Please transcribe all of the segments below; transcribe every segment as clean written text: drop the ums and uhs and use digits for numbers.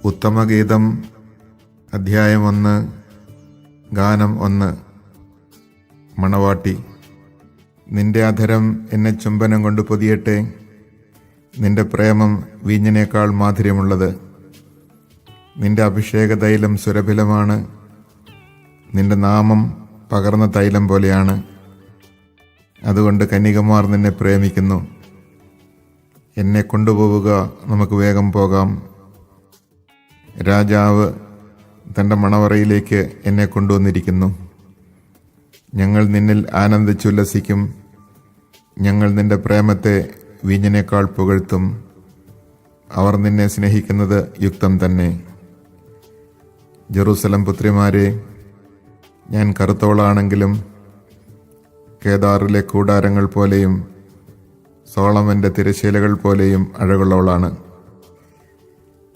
ഉത്തമഗീതം അധ്യായം 1 ഗാനം 1. മണവാട്ടി. നിന്റെ അധരം എന്നെ ചുംബനം കൊണ്ട് പൊതിയട്ടെ. നിന്റെ പ്രേമം വീഞ്ഞിനേക്കാൾ മാധുര്യമുള്ളത്. നിന്റെ അഭിഷേക തൈലം സുരഭിലമാണ്. നിന്റെ നാമം പകർന്ന തൈലം പോലെയാണ്. അതുകൊണ്ട് കന്യകമാർ നിന്നെ പ്രേമിക്കുന്നു. എന്നെ കൊണ്ടുപോവുക, നമുക്ക് വേഗം പോകാം. രാജാവ് തൻ്റെ മണവറയിലേക്ക് എന്നെ കൊണ്ടുവന്നിരിക്കുന്നു. ഞങ്ങൾ നിന്നിൽ ആനന്ദിച്ചുല്ലസിക്കും. ഞങ്ങൾ നിന്റെ പ്രേമത്തെ വീഞ്ഞിനേക്കാൾ പുകഴ്ത്തും. അവർ നിന്നെ സ്നേഹിക്കുന്നത് യുക്തം തന്നെ. ജെറൂസലം പുത്രിമാരെ, ഞാൻ കറുത്തവളാണെങ്കിലും കേദാറിലെ കൂടാരങ്ങൾ പോലെയും സോളമൻ്റെ തിരശീലകൾ പോലെയും അഴകുള്ളവളാണ്.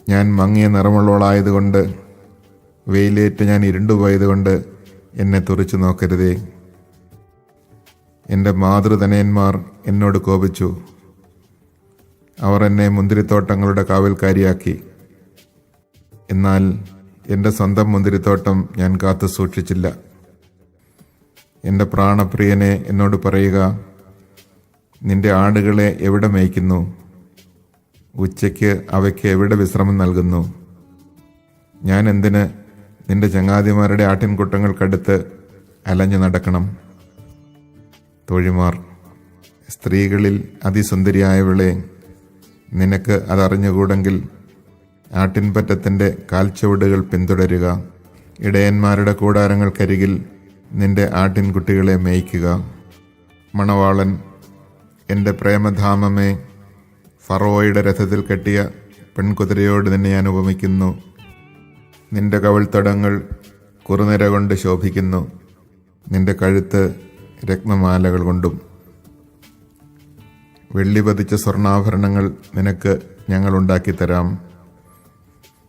ഞാൻ മങ്ങിയ നിറമുള്ളവളായതുകൊണ്ട്, വെയിലേറ്റ് ഞാൻ ഇരുണ്ടുപോയതുകൊണ്ട് എന്നെ തുറിച്ചു നോക്കരുതേ. എൻ്റെ മാതൃതനയന്മാർ എന്നോട് കോപിച്ചു. അവർ എന്നെ മുന്തിരിത്തോട്ടങ്ങളുടെ കാവൽക്കാരിയാക്കി. എന്നാൽ എൻ്റെ സ്വന്തം മുന്തിരിത്തോട്ടം ഞാൻ കാത്തു സൂക്ഷിച്ചില്ല. എൻ്റെ പ്രാണപ്രിയനെ എന്നോട് പറയുക, നിന്റെ ആടുകളെ എവിടെ മേയ്ക്കുന്നു? ഉച്ചയ്ക്ക് അവയ്ക്ക് എവിടെ വിശ്രമം നൽകുന്നു? ഞാൻ എന്തിന് നിന്റെ ചങ്ങാതിമാരുടെ ആട്ടിൻകൂട്ടങ്ങൾക്കടുത്ത് അലഞ്ഞു നടക്കണം? തോഴിമാർ. സ്ത്രീകളിൽ അതിസുന്ദരിയായവളെ, നിനക്ക് അതറിഞ്ഞുകൂടെങ്കിൽ ആട്ടിൻപറ്റത്തിൻ്റെ കാൽച്ചുവടുകൾ പിന്തുടരുക. ഇടയന്മാരുടെ കൂടാരങ്ങൾക്കരികിൽ നിന്റെ ആട്ടിൻകുട്ടികളെ മേയ്ക്കുക. മണവാളൻ. എൻ്റെ പ്രേമധാമമേ, ഫറോയുടെ രഥത്തിൽ കെട്ടിയ പെൺകുതിരയോട് നിന്നെ ഞാൻ ഉപമിക്കുന്നു. നിന്റെ കവിൾത്തടങ്ങൾ കുറുനിര കൊണ്ട് ശോഭിക്കുന്നു. നിന്റെ കഴുത്ത് രത്നമാലകൾ കൊണ്ടും. വെള്ളി പതിച്ച സ്വർണ്ണാഭരണങ്ങൾ നിനക്ക് ഞങ്ങൾ ഉണ്ടാക്കിത്തരാം.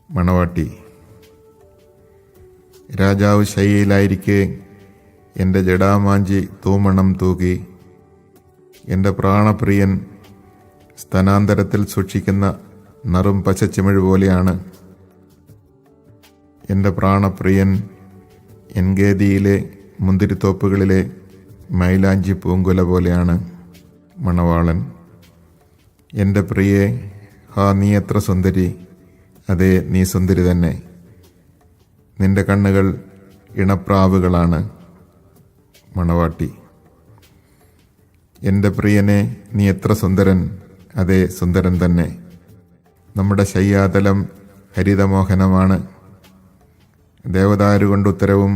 മണവാട്ടി. രാജാവ് ശയ്യയിലായിരിക്കെ എൻ്റെ ജടാമാഞ്ചി തൂമണം തൂകി. എൻ്റെ പ്രാണപ്രിയൻ സ്തനാന്തരത്തിൽ സൂക്ഷിക്കുന്ന നറും പച്ചച്ചിമിഴ് പോലെയാണ്. എൻ്റെ പ്രാണപ്രിയൻ എൻഗേദിയിലെ മുന്തിരിത്തോപ്പുകളിലെ മൈലാഞ്ചി പൂങ്കുല പോലെയാണ്. മണവാളൻ. എൻ്റെ പ്രിയേ, നീ എത്ര സുന്ദരി! അതെ, നീ സുന്ദരി തന്നെ. നിന്റെ കണ്ണുകൾ ഇണപ്രാവുകളാണ്. മണവാട്ടി. എൻ്റെ പ്രിയനെ, നീ എത്ര സുന്ദരൻ! അതെ, സുന്ദരൻ തന്നെ. നമ്മുടെ ശയ്യാതലം ഹരിതമോഹനമാണ്. ദേവദാരു കൊണ്ട് ഉത്തരവും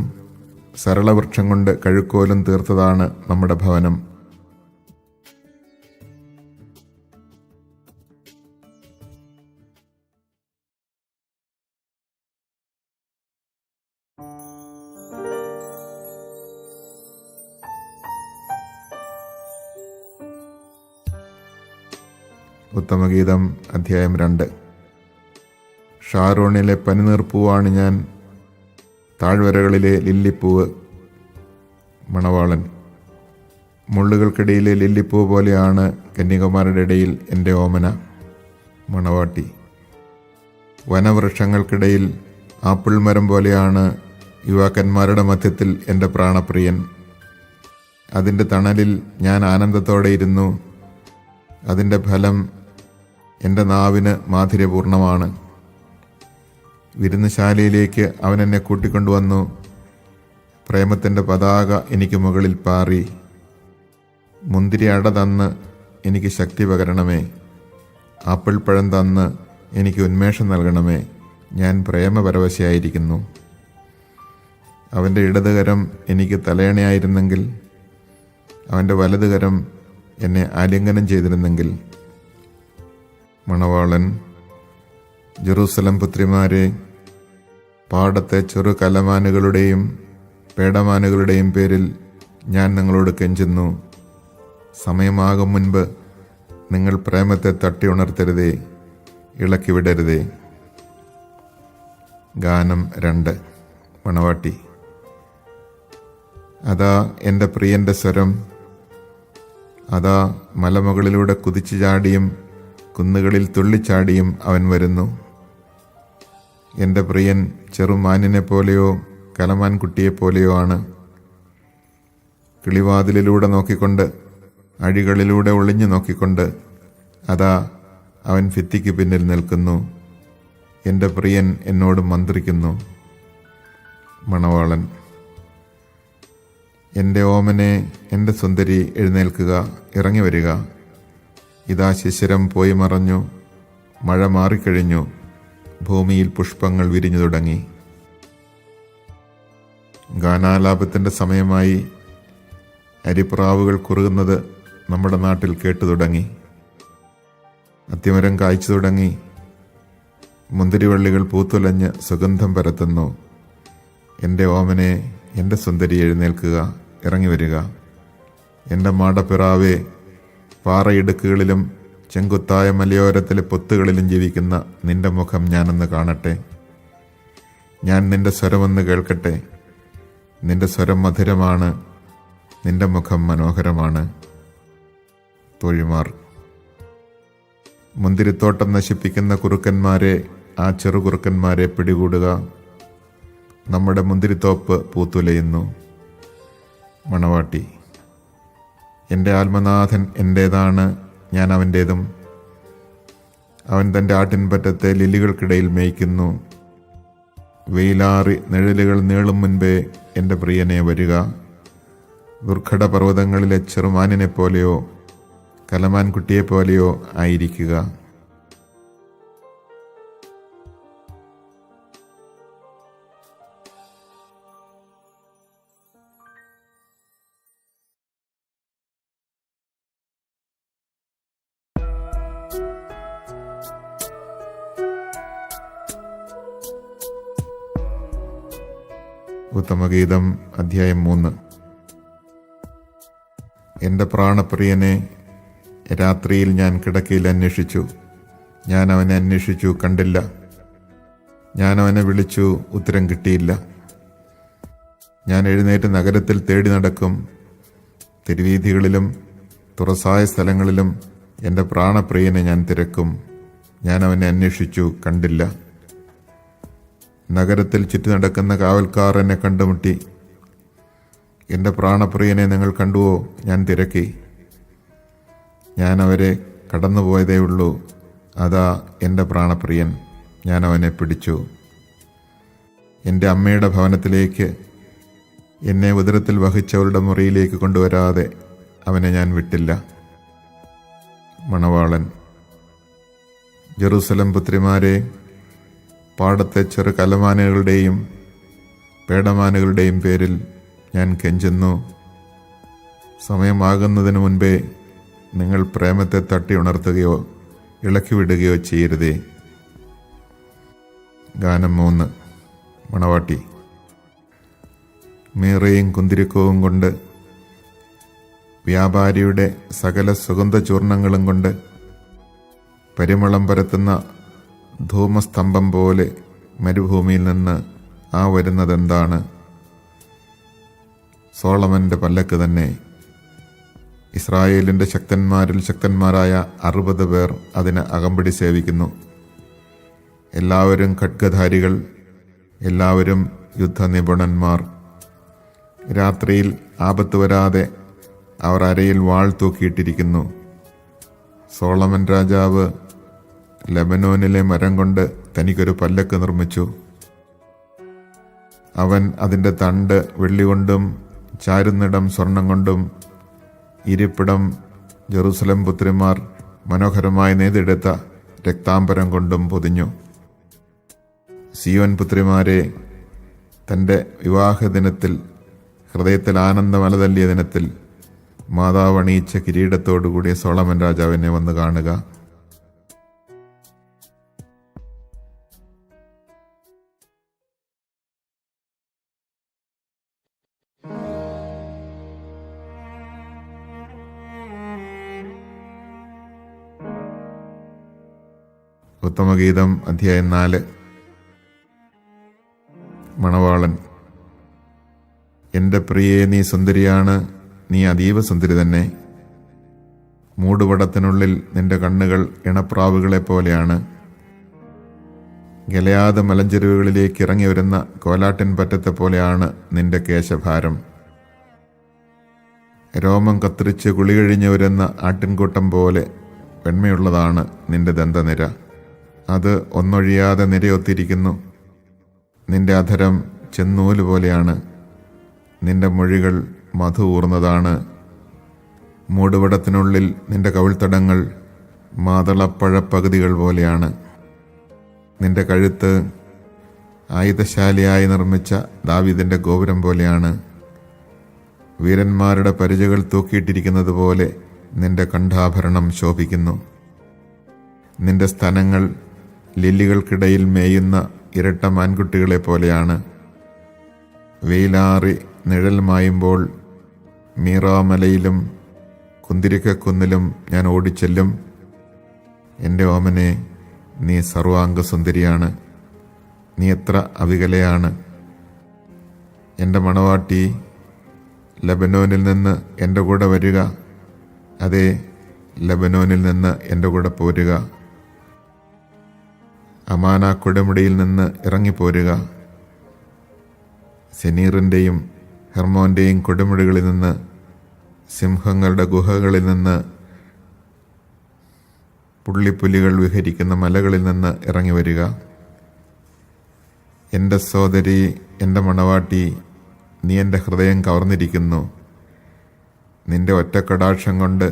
സരളവൃക്ഷം കൊണ്ട് കഴുക്കോലും തീർത്തതാണ് നമ്മുടെ ഭവനം. ഉത്തമഗീതം അധ്യായം 2. ഷാരോണിലെ പനിനീർപ്പൂവാണ് ഞാൻ, താഴ്വരകളിലെ ലില്ലിപ്പൂവ്. മണവാളൻ. മുള്ളുകൾക്കിടയിലെ ലില്ലിപ്പൂ പോലെയാണ് കന്യകമാരുടെ ഇടയിൽ എൻ്റെ ഓമന. മണവാട്ടി. വനവൃക്ഷങ്ങൾക്കിടയിൽ ആപ്പിൾ മരം പോലെയാണ് യുവാക്കന്മാരുടെ മധ്യത്തിൽ എൻ്റെ പ്രാണപ്രിയൻ. അതിൻ്റെ തണലിൽ ഞാൻ ആനന്ദത്തോടെ ഇരുന്നു. അതിൻ്റെ ഫലം എൻ്റെ നാവിന് മാധുര്യപൂർണമാണ്. വിരുന്നുശാലയിലേക്ക് അവൻ എന്നെ കൂട്ടിക്കൊണ്ടുവന്നു. പ്രേമത്തിൻ്റെ പതാക എനിക്ക് മുകളിൽ പാറി. മുന്തിരി അട തന്ന് എനിക്ക് ശക്തി പകരണമേ. ആപ്പിൾ പഴം തന്ന് എനിക്ക് ഉന്മേഷം നൽകണമേ. ഞാൻ പ്രേമപരവശയായിരിക്കുന്നു. അവൻ്റെ ഇടതുകരം എനിക്ക് തലയണയായിരുന്നെങ്കിൽ, അവൻ്റെ വലതുകരം എന്നെ ആലിംഗനം ചെയ്തിരുന്നെങ്കിൽ. മണവാളൻ. ജെറൂസലം പുത്രിമാരെ, പാടത്തെ ചെറു കലമാനുകളുടെയും പേടമാനുകളുടെയും പേരിൽ ഞാൻ നിങ്ങളോട് കെഞ്ചുന്നു. സമയമാകും മുൻപ് നിങ്ങൾ പ്രേമത്തെ തട്ടി ഉണർത്തരുതേ, ഇളക്കിവിടരുതേ. ഗാനം 2. മണവാട്ടി. അതാ എൻ്റെ പ്രിയൻ്റെ സ്വരം. അതാ മലമുകളിലൂടെ കുതിച്ചു ചാടിയും കുന്നുകളിൽ തുള്ളിച്ചാടിയും അവൻ വരുന്നു. എൻ്റെ പ്രിയൻ ചെറുമാനിനെ പോലെയോ കലമാൻ കുട്ടിയെപ്പോലെയോ ആണ്. കിളിവാതിലിലൂടെ നോക്കിക്കൊണ്ട്, അഴികളിലൂടെ ഒളിഞ്ഞു നോക്കിക്കൊണ്ട്, അതാ അവൻ ഭിത്തിക്ക് പിന്നിൽ നിൽക്കുന്നു. എൻ്റെ പ്രിയൻ എന്നോട് മന്ത്രിക്കുന്നു. മണവാളൻ: എൻ്റെ ഓമനെ, എൻ്റെ സുന്ദരി, എഴുന്നേൽക്കുക, ഇറങ്ങി വരിക. ഇതാ ശിശിരം പോയി മറഞ്ഞു, മഴ മാറിക്കഴിഞ്ഞു, ഭൂമിയിൽ പുഷ്പങ്ങൾ വിരിഞ്ഞു തുടങ്ങി. ഗാനാലാപത്തിൻ്റെ സമയമായി. അരിപ്രാവുകൾ കുറുകുന്നത് നമ്മുടെ നാട്ടിൽ കേട്ടു തുടങ്ങി. അത്തിമരം കായ്ച്ചു തുടങ്ങി. മുന്തിരിവള്ളികൾ പൂത്തുലഞ്ഞ് സുഗന്ധം പരത്തുന്നു. എൻ്റെ ഓമനെ, എൻ്റെ സുന്ദരി, എഴുന്നേൽക്കുക, ഇറങ്ങി വരിക. എൻ്റെ മാടപ്പിറാവേ, പാറയിടുക്കുകളിലും ചെങ്കുത്തായ മലയോരത്തിലെ പൊത്തുകളിലും ജീവിക്കുന്ന നിന്റെ മുഖം ഞാനൊന്ന് കാണട്ടെ. ഞാൻ നിന്റെ സ്വരമൊന്ന് കേൾക്കട്ടെ. നിന്റെ സ്വരം മധുരമാണ്, നിന്റെ മുഖം മനോഹരമാണ്. തോഴിമാർ: മുന്തിരിത്തോട്ടം നശിപ്പിക്കുന്ന കുറുക്കന്മാരെ, ആ ചെറുകുറുക്കന്മാരെ പിടികൂടുക. നമ്മുടെ മുന്തിരിത്തോപ്പ് പൂത്തുലയുന്നു. മണവാട്ടി: എൻ്റെ ആത്മനാഥൻ എൻ്റേതാണ്, ഞാൻ അവൻ്റേതും. അവൻ തൻ്റെ ആട്ടിൻപറ്റത്തെ ലില്ലികൾക്കിടയിൽ മേയ്ക്കുന്നു. വെയിലാറി നിഴലുകൾ നീളും മുൻപേ എൻ്റെ പ്രിയനെ വരിക. ദുർഘട പർവ്വതങ്ങളിലെ ചെറുമാനിനെ പോലെയോ കലമാൻ കുട്ടിയെപ്പോലെയോ ആയിരിക്കുക. ഉത്തമഗീതം അധ്യായം 3. എൻ്റെ പ്രാണപ്രിയനെ, രാത്രിയിൽ ഞാൻ കിടക്കയിൽ അന്വേഷിച്ചു. ഞാൻ അവനെ അന്വേഷിച്ചു, കണ്ടില്ല. ഞാൻ അവനെ വിളിച്ചു, ഉത്തരം കിട്ടിയില്ല. ഞാൻ എഴുന്നേറ്റ് നഗരത്തിൽ തേടി നടക്കും. തെരുവീഥികളിലും തുറസായ സ്ഥലങ്ങളിലും എൻ്റെ പ്രാണപ്രിയനെ ഞാൻ തിരക്കും. ഞാൻ അവനെ അന്വേഷിച്ചു, കണ്ടില്ല. നഗരത്തിൽ ചുറ്റി നടക്കുന്ന കാവൽക്കാർ എന്നെ കണ്ടുമുട്ടി. എൻ്റെ പ്രാണപ്രിയനെ നിങ്ങൾ കണ്ടുവോ? ഞാൻ തിരക്കി. ഞാൻ അവരെ കടന്നുപോയതേയുള്ളൂ. അതാ എൻ്റെ പ്രാണപ്രിയൻ, ഞാൻ അവനെ പിടിച്ചു. എൻ്റെ അമ്മയുടെ ഭവനത്തിലേക്ക്, എന്നെ ഉദരത്തിൽ വഹിച്ചവരുടെ മുറിയിലേക്ക് കൊണ്ടുവരാതെ അവനെ ഞാൻ വിട്ടില്ല. മണവാളൻ: ജെറുസലം പുത്രിമാരെ, പാടത്തെ ചെറു കലമാനുകളുടെയും പേടമാനുകളുടെയും പേരിൽ ഞാൻ കെഞ്ചുന്നു. സമയമാകുന്നതിന് മുൻപേ നിങ്ങൾ പ്രേമത്തെ തട്ടി ഉണർത്തുകയോ ഇളക്കിവിടുകയോ ചെയ്യരുതേ. ഗാനം 3. മണവാട്ടി: മീറയും കുന്തിരിക്കവും കൊണ്ട്, വ്യാപാരിയുടെ സകല സുഗന്ധചൂർണങ്ങളും കൊണ്ട് പരിമളം പരത്തുന്ന ധൂമസ്തംഭം പോലെ മരുഭൂമിയിൽ നിന്ന് ആ വരുന്നതെന്താണ്? സോളമൻ്റെ പല്ലക്ക് തന്നെ. ഇസ്രായേലിൻ്റെ ശക്തന്മാരിൽ ശക്തന്മാരായ 60 പേർ അതിന് അകമ്പടി സേവിക്കുന്നു. എല്ലാവരും ഖഡ്ഗധാരികൾ, എല്ലാവരും യുദ്ധനിപുണന്മാർ. രാത്രിയിൽ ആപത്ത് വരാതെ അവർ അരയിൽ വാൾ തൂക്കിയിട്ടിരിക്കുന്നു. സോളമൻ രാജാവ് ലെബനോനിലെ മരം കൊണ്ട് തനിക്കൊരു പല്ലക്ക് നിർമ്മിച്ചു. അവൻ അതിൻ്റെ തണ്ട് വെള്ളി കൊണ്ടും ചാരുന്നിടം സ്വർണം കൊണ്ടും ഇരിപ്പിടം ജെറുസലം പുത്രിമാർ മനോഹരമായി നെയ്തെടുത്ത രക്താംബരം കൊണ്ടും പൊതിഞ്ഞു. സിയോൻ പുത്രിമാരെ, തൻ്റെ വിവാഹദിനത്തിൽ, ഹൃദയത്തിൽ ആനന്ദമലതല്ലിയ ദിനത്തിൽ മാതാവ് അണിയിച്ച കിരീടത്തോടുകൂടിയ സോളമൻ രാജാവിനെ വന്ന് കാണുക. ഉത്തമഗീതം അധ്യായം 4. മണവാളൻ: എൻ്റെ പ്രിയേ, നീ സുന്ദരിയാണ്, നീ അതീവ സുന്ദരി തന്നെ. മൂടുപടത്തിനുള്ളിൽ നിന്റെ കണ്ണുകൾ ഇണപ്രാവുകളെ പോലെയാണ്. ഗലയാദ് മലഞ്ചെരുവുകളിലേക്ക് ഇറങ്ങി വരുന്ന കോലാട്ടിൻ പറ്റത്തെ പോലെയാണ് നിന്റെ കേശഭാരം. രോമം കത്തിരിച്ച് കുളി കഴിഞ്ഞ് വരുന്ന ആട്ടിൻകൂട്ടം പോലെ വെണ്മയുള്ളതാണ് നിന്റെ ദന്തനിര. അത് ഒന്നൊഴിയാതെ നിരയൊത്തിരിക്കുന്നു. നിന്റെ അധരം ചെന്നൂല് പോലെയാണ്. നിന്റെ മൊഴികൾ മധു ഊർന്നതാണ്. മൂടുപടത്തിനുള്ളിൽ നിന്റെ കവിൾത്തടങ്ങൾ മാതളപ്പഴപ്പകുതികൾ പോലെയാണ്. നിന്റെ കഴുത്ത് ആയുധശാലിയായി നിർമ്മിച്ച ദാവീദിന്റെ ഗോപുരം പോലെയാണ്. വീരന്മാരുടെ പരിചകൾ തൂക്കിയിട്ടിരിക്കുന്നത് പോലെ നിന്റെ കണ്ഠാഭരണം ശോഭിക്കുന്നു. നിന്റെ സ്തനങ്ങൾ ലില്ലികൾക്കിടയിൽ മേയുന്ന ഇരട്ട മാൻകുട്ടികളെ പോലെയാണ്. വെയിലാറി നിഴൽ മായുമ്പോൾ മീറാമലയിലും കുന്തിരിക്കക്കുന്നിലും ഞാൻ ഓടിച്ചെല്ലും. എൻ്റെ ഓമനെ, നീ സർവാംഗസുന്ദരിയാണ്. നീ എത്ര അവികലയാണ്. എൻ്റെ മണവാട്ടി, ലബനോനിൽ നിന്ന് എൻ്റെ കൂടെ വരിക. അതെ, ലബനോനിൽ നിന്ന് എൻ്റെ കൂടെ പോരുക. അമാന കൊടുമുടിയിൽ നിന്ന് ഇറങ്ങിപ്പോരുക. സെനീറിൻ്റെയും ഹെർമോൻ്റെയും കൊടുമുടികളിൽ നിന്ന്, സിംഹങ്ങളുടെ ഗുഹകളിൽ നിന്ന്, പുള്ളിപ്പുലികൾ വിഹരിക്കുന്ന മലകളിൽ നിന്ന് ഇറങ്ങി വരിക. എൻ്റെ സോദരി, എൻ്റെ മണവാട്ടി, നീ എൻ്റെ ഹൃദയം കവർന്നിരിക്കുന്നു. നിന്റെ ഒറ്റ കടാക്ഷം കൊണ്ട്,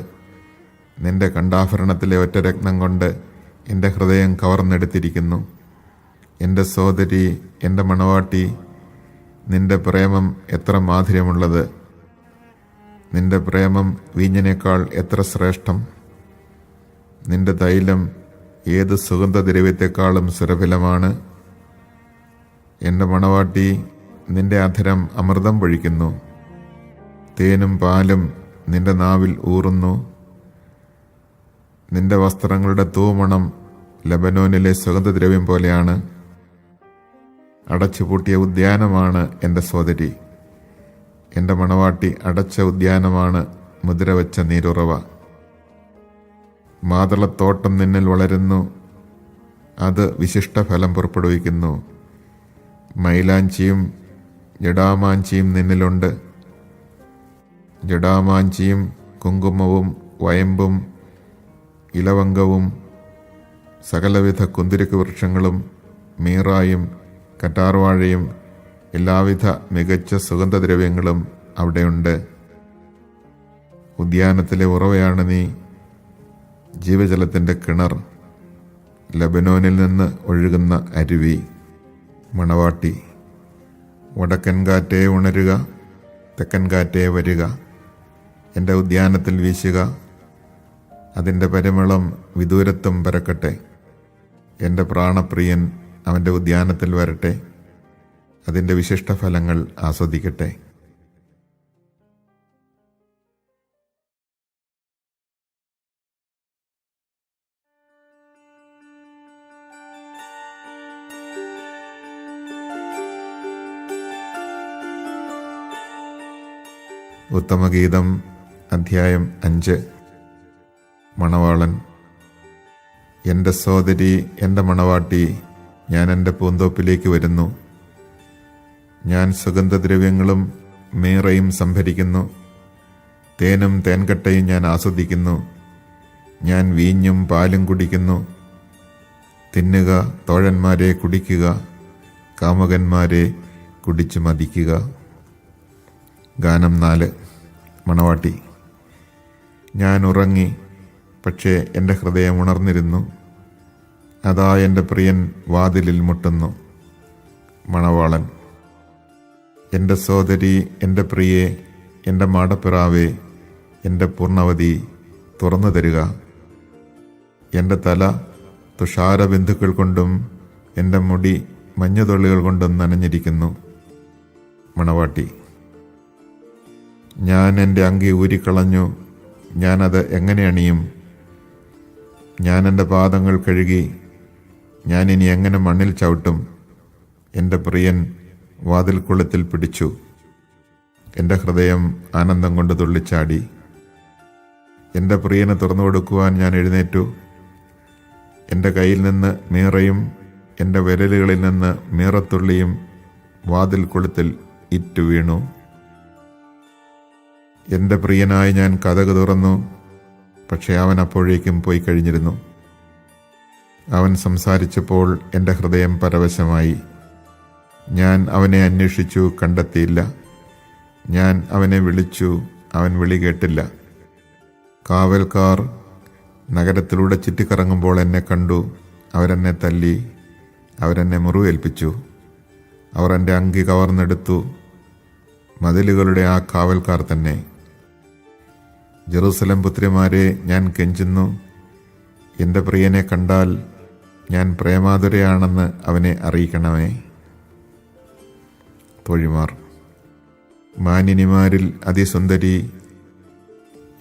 നിന്റെ കണ്ഠാഭരണത്തിലെ ഒറ്റ രത്നം കൊണ്ട് എൻ്റെ ഹൃദയം കവർന്നെടുത്തിരിക്കുന്നു. എൻ്റെ സോദരി, എൻ്റെ മണവാട്ടി, നിന്റെ പ്രേമം എത്ര മാധുര്യമുള്ളത്. നിന്റെ പ്രേമം വീഞ്ഞിനേക്കാൾ എത്ര ശ്രേഷ്ഠം. നിന്റെ തൈലം ഏത് സുഗന്ധദ്രവ്യത്തെക്കാളും സുരഭിലമാണ്. എൻ്റെ മണവാട്ടി, നിന്റെ അധരം അമൃതം പൊഴിക്കുന്നു. തേനും പാലും നിന്റെ നാവിൽ ഊറുന്നു. നിന്റെ വസ്ത്രങ്ങളുടെ തൂമണം ലബനോനിലെ സുഗന്ധദ്രവ്യം പോലെയാണ്. അടച്ചുപൂട്ടിയ ഉദ്യാനമാണ് എൻ്റെ സോദരി. എൻ്റെ മണവാട്ടി അടച്ച ഉദ്യാനമാണ്, മുദ്രവെച്ച നീരുറവ. മാതളത്തോട്ടം നിന്നിൽ വളരുന്നു. അത് വിശിഷ്ട ഫലം പുറപ്പെടുവിക്കുന്നു. മൈലാഞ്ചിയും ജടാമാഞ്ചിയും നിന്നിലുണ്ട്. ജടാമാഞ്ചിയും കുങ്കുമവും വയമ്പും ഇലവങ്കവും സകലവിധ കുന്തിരിക്ക് വൃക്ഷങ്ങളും മീറായും കറ്റാർവാഴയും എല്ലാവിധ മികച്ച സുഗന്ധദ്രവ്യങ്ങളും അവിടെയുണ്ട്. ഉദ്യാനത്തിലെ ഉറവയാണ് നീ, ജീവജലത്തിൻ്റെ കിണർ, ലബനോനിൽ നിന്ന് ഒഴുകുന്ന അരുവി. മണവാട്ടി, വടക്കൻ കാറ്റേ ഉണരുക, തെക്കൻ കാറ്റേ വരിക. എൻ്റെ ഉദ്യാനത്തിൽ വീശുക. അതിൻ്റെ പരിമളം വിദൂരത്തും പരക്കട്ടെ. എൻ്റെ പ്രാണപ്രിയൻ അവൻ്റെ ഉദ്യാനത്തിൽ വരട്ടെ. അതിൻ്റെ വിശിഷ്ടഫലങ്ങൾ ആസ്വദിക്കട്ടെ. ഉത്തമഗീതം അധ്യായം 5. മണവാളൻ. എൻ്റെ സോദരി, എൻ്റെ മണവാട്ടി, ഞാൻ എൻ്റെ പൂന്തോപ്പിലേക്ക് വരുന്നു. ഞാൻ സുഗന്ധദ്രവ്യങ്ങളും മീറയും സംഭരിക്കുന്നു. തേനും തേൻകട്ടയും ഞാൻ ആസ്വദിക്കുന്നു. ഞാൻ വീഞ്ഞും പാലും കുടിക്കുന്നു. തിന്നുക തോഴന്മാരെ, കുടിക്കുക, കാമുകന്മാരെ കുടിച്ചു മതിക്കുക. ഗാനം 4. മണവാട്ടി. ഞാൻ ഉറങ്ങി, പക്ഷേ എൻ്റെ ഹൃദയം ഉണർന്നിരുന്നു. അതാ എൻ്റെ പ്രിയൻ വാതിലിൽ മുട്ടുന്നു. മണവാളൻ. എൻ്റെ സോദരി, എൻ്റെ പ്രിയേ, എൻ്റെ മാടപ്പിറാവേ, എൻ്റെ പൂർണ്ണവതി, തുറന്നു തരിക. എൻ്റെ തല തുഷാരബിന്ദുക്കൾ കൊണ്ടും എൻ്റെ മുടി മഞ്ഞുതുള്ളികൾ കൊണ്ടും നനഞ്ഞിരിക്കുന്നു. മണവാട്ടി. ഞാൻ എൻ്റെ അങ്കി ഊരിക്കളഞ്ഞു. ഞാനത് എങ്ങനെ അണിയും? ഞാൻ എൻ്റെ പാദങ്ങൾ കഴുകി. ഞാനിനി എങ്ങനെ മണ്ണിൽ ചവിട്ടും? എൻ്റെ പ്രിയൻ വാതിൽക്കുളത്തിൽ പിടിച്ചു. എൻ്റെ ഹൃദയം ആനന്ദം കൊണ്ട് തുള്ളിച്ചാടി. എൻ്റെ പ്രിയനെ തുറന്നു കൊടുക്കുവാൻ ഞാൻ എഴുന്നേറ്റു. എൻ്റെ കയ്യിൽ നിന്ന് മീറയും എൻ്റെ വിരലുകളിൽ നിന്ന് മീറത്തുള്ളിയും വാതിൽ കൊളുത്തിൽ ഇറ്റു വീണു. എൻ്റെ പ്രിയനായി ഞാൻ കതക് തുറന്നു, പക്ഷെ അവൻ അപ്പോഴേക്കും പോയി കഴിഞ്ഞിരുന്നു. അവൻ സംസാരിച്ചപ്പോൾ എൻ്റെ ഹൃദയം പരവശമായി. ഞാൻ അവനെ അന്വേഷിച്ചു, കണ്ടെത്തിയില്ല. ഞാൻ അവനെ വിളിച്ചു, അവൻ വിളി കേട്ടില്ല. കാവൽക്കാർ നഗരത്തിലൂടെ ചുറ്റിക്കറങ്ങുമ്പോൾ എന്നെ കണ്ടു. അവരെന്നെ തല്ലി, അവരെന്നെ മുറിവേൽപ്പിച്ചു. അവർ എൻ്റെ അങ്കി കവർന്നെടുത്തു. മതിലുകളുടെ ആ കാവൽക്കാർ തന്നെ. ജെറുസലേം പുത്രിമാരെ, ഞാൻ കെഞ്ചുന്നു, എൻ്റെ പ്രിയനെ കണ്ടാൽ ഞാൻ പ്രേമാതുരയാണെന്ന് അവനെ അറിയിക്കണമേ. തോഴിമാർ: മാനിനിമാരിൽ അതിസുന്ദരി,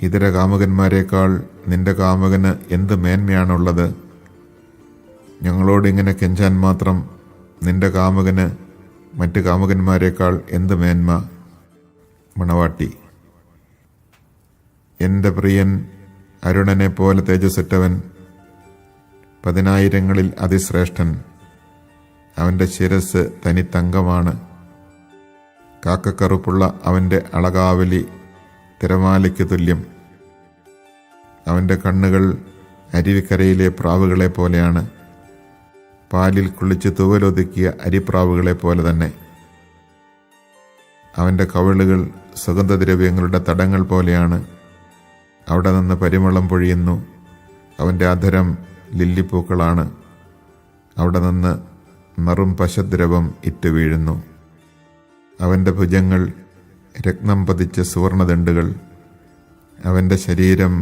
ഇതര കാമുകന്മാരെക്കാൾ നിന്റെ കാമുകന് എന്ത് മേന്മയാണുള്ളത്? ഞങ്ങളോട് ഇങ്ങനെ കെഞ്ചാൻ മാത്രം നിന്റെ കാമുകന് മറ്റ് കാമുകന്മാരെക്കാൾ എന്ത് മേന്മ? മണവാട്ടി: എൻ്റെ പ്രിയൻ അരുണനെ പോലെ തേജസ്സറ്റവൻ, 10,000 അതിശ്രേഷ്ഠൻ. അവൻ്റെ ശിരസ് തനിത്തങ്കമാണ്. കാക്കക്കറുപ്പുള്ള അവൻ്റെ അളകാവലി തിരമാലയ്ക്ക് തുല്യം. അവൻ്റെ കണ്ണുകൾ അരുവിക്കരയിലെ പ്രാവുകളെ പോലെയാണ്. പാലിൽ കുളിച്ച് തൂവലൊതുക്കിയ അരിപ്രാവുകളെ പോലെ തന്നെ. അവൻ്റെ കവിളുകൾ സുഗന്ധദ്രവ്യങ്ങളുടെ തടങ്ങൾ പോലെയാണ്. അവിടെ നിന്ന് പരിമളം പൊഴിയുന്നു. അവൻ്റെ അധരം ലില്ലിപ്പൂക്കളാണ്. അവിടെ നിന്ന് നറും പശദ്രവം ഇറ്റു വീഴുന്നു. അവൻ്റെ ഭുജങ്ങൾ രത്നം പതിച്ച സുവർണദണ്ഡുകൾ. അവൻ്റെ ശരീരം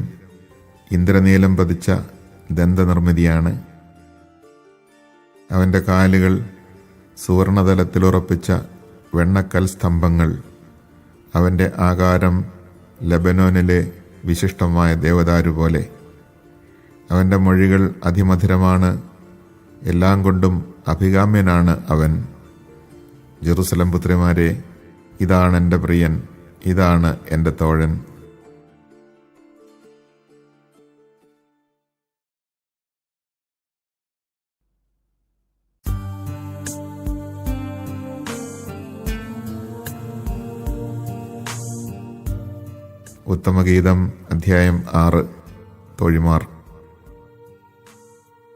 ഇന്ദ്രനീലം പതിച്ച ദന്തനിർമ്മിതിയാണ്. അവൻ്റെ കാലുകൾ സുവർണതലത്തിലുറപ്പിച്ച വെണ്ണക്കൽ സ്തംഭങ്ങൾ. അവൻ്റെ ആകാരം ലബനോനിലെ വിശിഷ്ടമായ ദേവദാരു പോലെ. അവൻ്റെ മൊഴികൾ അതിമധുരമാണ്. എല്ലാം കൊണ്ടും അഭികാമ്യനാണ് അവൻ. ജെറുസലേം പുത്രിമാരെ, ഇതാണ് എൻ്റെ പ്രിയൻ, ഇതാണ് എൻ്റെ തോഴൻ. ഉത്തമഗീതം അധ്യായം 6. തോഴിമാർ: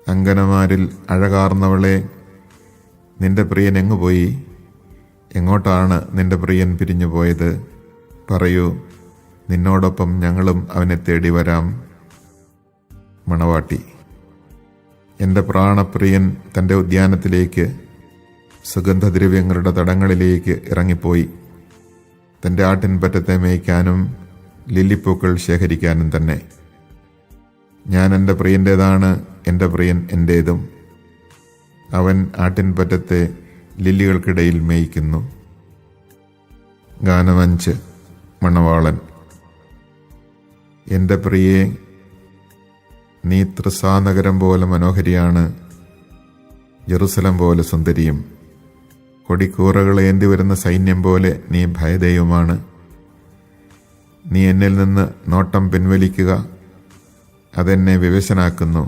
അങ്കനമാരിൽ അഴകാർന്നവളെ, നിന്റെ പ്രിയൻ എങ്ങുപോയി? എങ്ങോട്ടാണ് നിന്റെ പ്രിയൻ പിരിഞ്ഞു പോയത്? പറയൂ, നിന്നോടൊപ്പം ഞങ്ങളും അവനെ തേടി വരാം. മണവാട്ടി: എൻ്റെ പ്രാണപ്രിയൻ തൻ്റെ ഉദ്യാനത്തിലേക്ക്, സുഗന്ധദ്രവ്യങ്ങളുടെ തടങ്ങളിലേക്ക് ഇറങ്ങിപ്പോയി. തൻ്റെ ആട്ടിൻപറ്റത്തെ മേയ്ക്കാനും ലില്ലിപ്പൂക്കൾ ശേഖരിക്കാനും തന്നെ. ഞാൻ എൻ്റെ പ്രിയൻ്റേതാണ്, എൻ്റെ പ്രിയൻ എൻ്റേതും. അവൻ ആട്ടിൻപറ്റത്തെ ലില്ലികൾക്കിടയിൽ മേയ്ക്കുന്നു. ഗാനം 5. മണവാളൻ: എൻ്റെ പ്രിയേ, നീ ത്രിസാനഗരം പോലെ മനോഹരിയാണ്, ജെറുസലേം പോലെ സുന്ദരിയും. കൊടിക്കൂറകളേന്തി വരുന്ന സൈന്യം പോലെ നീ ഭയദൈവമാണ്. നീ എന്നിൽ നിന്ന് നോട്ടം പിൻവലിക്കുക, അതെന്നെ വിവശനാക്കുന്നു.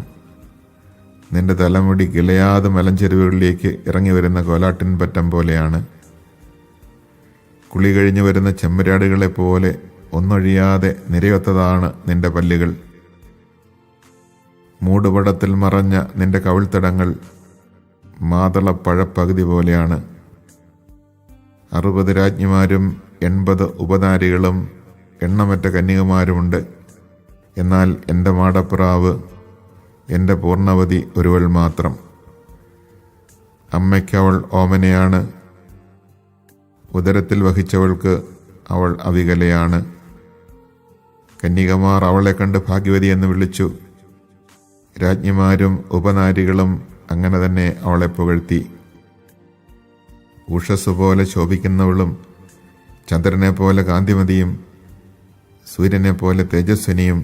നിന്റെ തലമുടി ഗിലയാദ് മലഞ്ചെരുവുകളിലേക്ക് ഇറങ്ങി വരുന്ന കോലാട്ടിൻപറ്റം പോലെയാണ്. കുളി കഴിഞ്ഞു വരുന്ന ചെമ്മരാടുകളെ പോലെ ഒന്നൊഴിയാതെ നിരയൊത്തതാണ് നിന്റെ പല്ലുകൾ. മൂടുപടത്തിൽ മറഞ്ഞ നിന്റെ കവിൾത്തടങ്ങൾ മാതളപ്പഴപ്പകുതി പോലെയാണ്. 60 രാജ്ഞിമാരും 80 ഉപനാരികളും എണ്ണമറ്റ കന്യകമാരുമുണ്ട്. എന്നാൽ എൻ്റെ മാടപ്രാവ്, എൻ്റെ പൂർണ്ണവതി ഒരുവൾ മാത്രം. അമ്മയ്ക്കവൾ ഓമനയാണ്, ഉദരത്തിൽ വഹിച്ചവൾക്ക് അവൾ അവികലയാണ്. കന്യകമാർ അവളെ കണ്ട് ഭാഗ്യവതി എന്ന് വിളിച്ചു. രാജ്ഞിമാരും ഉപനാരികളും അങ്ങനെ തന്നെ അവളെ പുകഴ്ത്തി. ഉഷസ് പോലെ ശോഭിക്കുന്നവളും, ചന്ദ്രനെ പോലെ കാന്തിമതിയും, സൂര്യനെ പോലെ തേജസ്വിനിയും,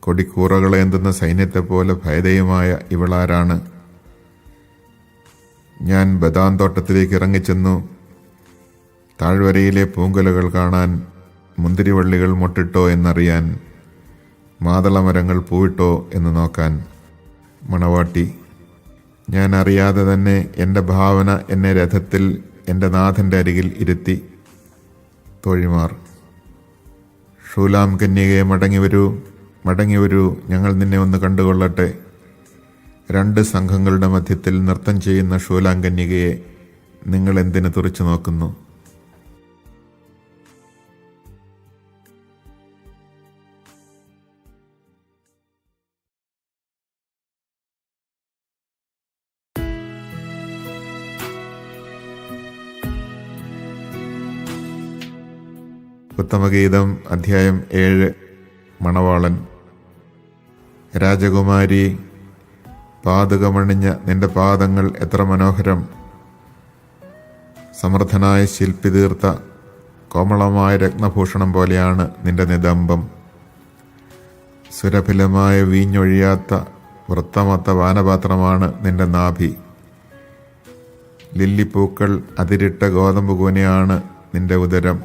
കൊടിക്കൂറകളേന്തുന്ന സൈന്യത്തെപ്പോലെ ഭയദയുമായ ഇവളാരാണ്? ഞാൻ ബദാം തോട്ടത്തിലേക്ക് ഇറങ്ങിച്ചെന്നു, താഴ്വരയിലെ പൂങ്കുലകൾ കാണാൻ, മുന്തിരിവള്ളികൾ മൊട്ടിട്ടോ എന്നറിയാൻ, മാതളമരങ്ങൾ പൂവിട്ടോ എന്ന് നോക്കാൻ. മണവാട്ടി: ഞാൻ അറിയാതെ തന്നെ എൻ്റെ ഭാവന എന്നെ രഥത്തിൽ എൻ്റെ നാഥൻ്റെ അരികിൽ ഇരുത്തി. തോഴിമാർ: ഷൂലാം കന്യകയെ, മടങ്ങിവരൂ, ഞങ്ങൾ നിന്നെ ഒന്ന് കണ്ടുകൊള്ളട്ടെ. രണ്ട് സംഘങ്ങളുടെ മധ്യത്തിൽ നൃത്തം ചെയ്യുന്ന ഷൂലാം കന്യകയെ നിങ്ങൾ എന്തിനു തുറിച്ചു നോക്കുന്നു? ഉത്തമഗീതം അധ്യായം 7. മണവാളൻ. രാജകുമാരി, പാതുകമണിഞ്ഞ നിന്റെ പാദങ്ങൾ എത്ര മനോഹരം! സമർത്ഥനായ ശില്പി തീർത്ത കോമളമായ രത്നഭൂഷണം പോലെയാണ് നിന്റെ നിതംബം. സുരഭിലമായ വീഞ്ഞൊഴിയാത്ത വൃത്തമൊത്ത പാനപാത്രമാണ് നിന്റെ നാഭി. ലില്ലിപ്പൂക്കൾ അതിരിട്ട ഗോതമ്പ് കൂനയാണ് നിന്റെ ഉദരം.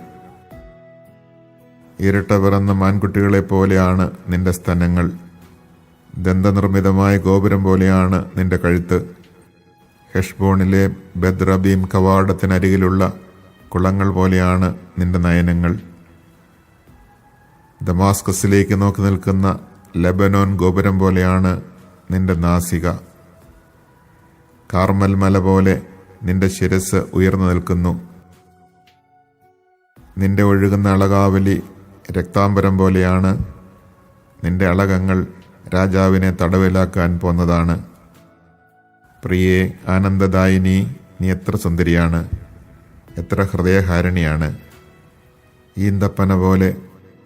ഇരട്ട പിറന്ന മാൻകുട്ടികളെ പോലെയാണ് നിന്റെ സ്തനങ്ങൾ. ദന്തനിർമ്മിതമായ ഗോപുരം പോലെയാണ് നിന്റെ കഴുത്ത്. ഹെഷ്ബോണിലെ ബദ്റബീം കവാടത്തിനരികിലുള്ള കുളങ്ങൾ പോലെയാണ് നിന്റെ നയനങ്ങൾ. ദമാസ്കസിലേക്ക് നോക്കി നിൽക്കുന്ന ലെബനോൻ ഗോപുരം പോലെയാണ് നിന്റെ നാസിക. കാർമൽ മല പോലെ നിന്റെ ശിരസ് ഉയർന്നു നിൽക്കുന്നു. നിന്റെ ഒഴുകുന്ന അളകാവലി രക്താംബരം പോലെയാണ്. നിന്റെ അളകങ്ങൾ രാജാവിനെ തടവിലാക്കാൻ പോന്നതാണ്. പ്രിയേ, ആനന്ദദായിനി, നീ എത്ര സുന്ദരിയാണ്, എത്ര ഹൃദയഹാരിണിയാണ്. ഈന്തപ്പന പോലെ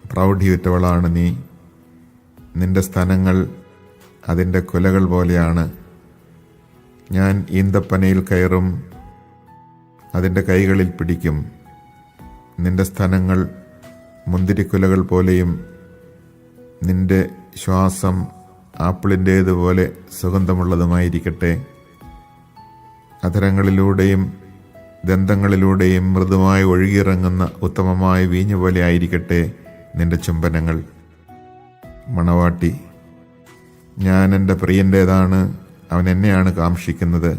പ്രൗഢിയുറ്റവളാണ് നീ. നിന്റെ സ്തനങ്ങൾ അതിൻ്റെ കുലകൾ പോലെയാണ്. ഞാൻ ഈന്തപ്പനയിൽ കയറും, അതിൻ്റെ കൈകളിൽ പിടിക്കും. നിന്റെ സ്തനങ്ങൾ മുന്തിരിക്കുലകൾ പോലെയും നിന്റെ ശ്വാസം ആപ്പിളിൻ്റേതുപോലെ സുഗന്ധമുള്ളതുമായിരിക്കട്ടെ. അധരങ്ങളിലൂടെയും ദന്തങ്ങളിലൂടെയും മൃദുമായി ഒഴുകിയിറങ്ങുന്ന ഉത്തമമായ വീഞ്ഞു പോലെ ആയിരിക്കട്ടെ നിന്റെ ചുംബനങ്ങൾ. മണവാട്ടി: ഞാൻ എൻ്റെ പ്രിയൻ്റേതാണ്, അവൻ എന്നെയാണ് കാംക്ഷിക്കുന്നത്.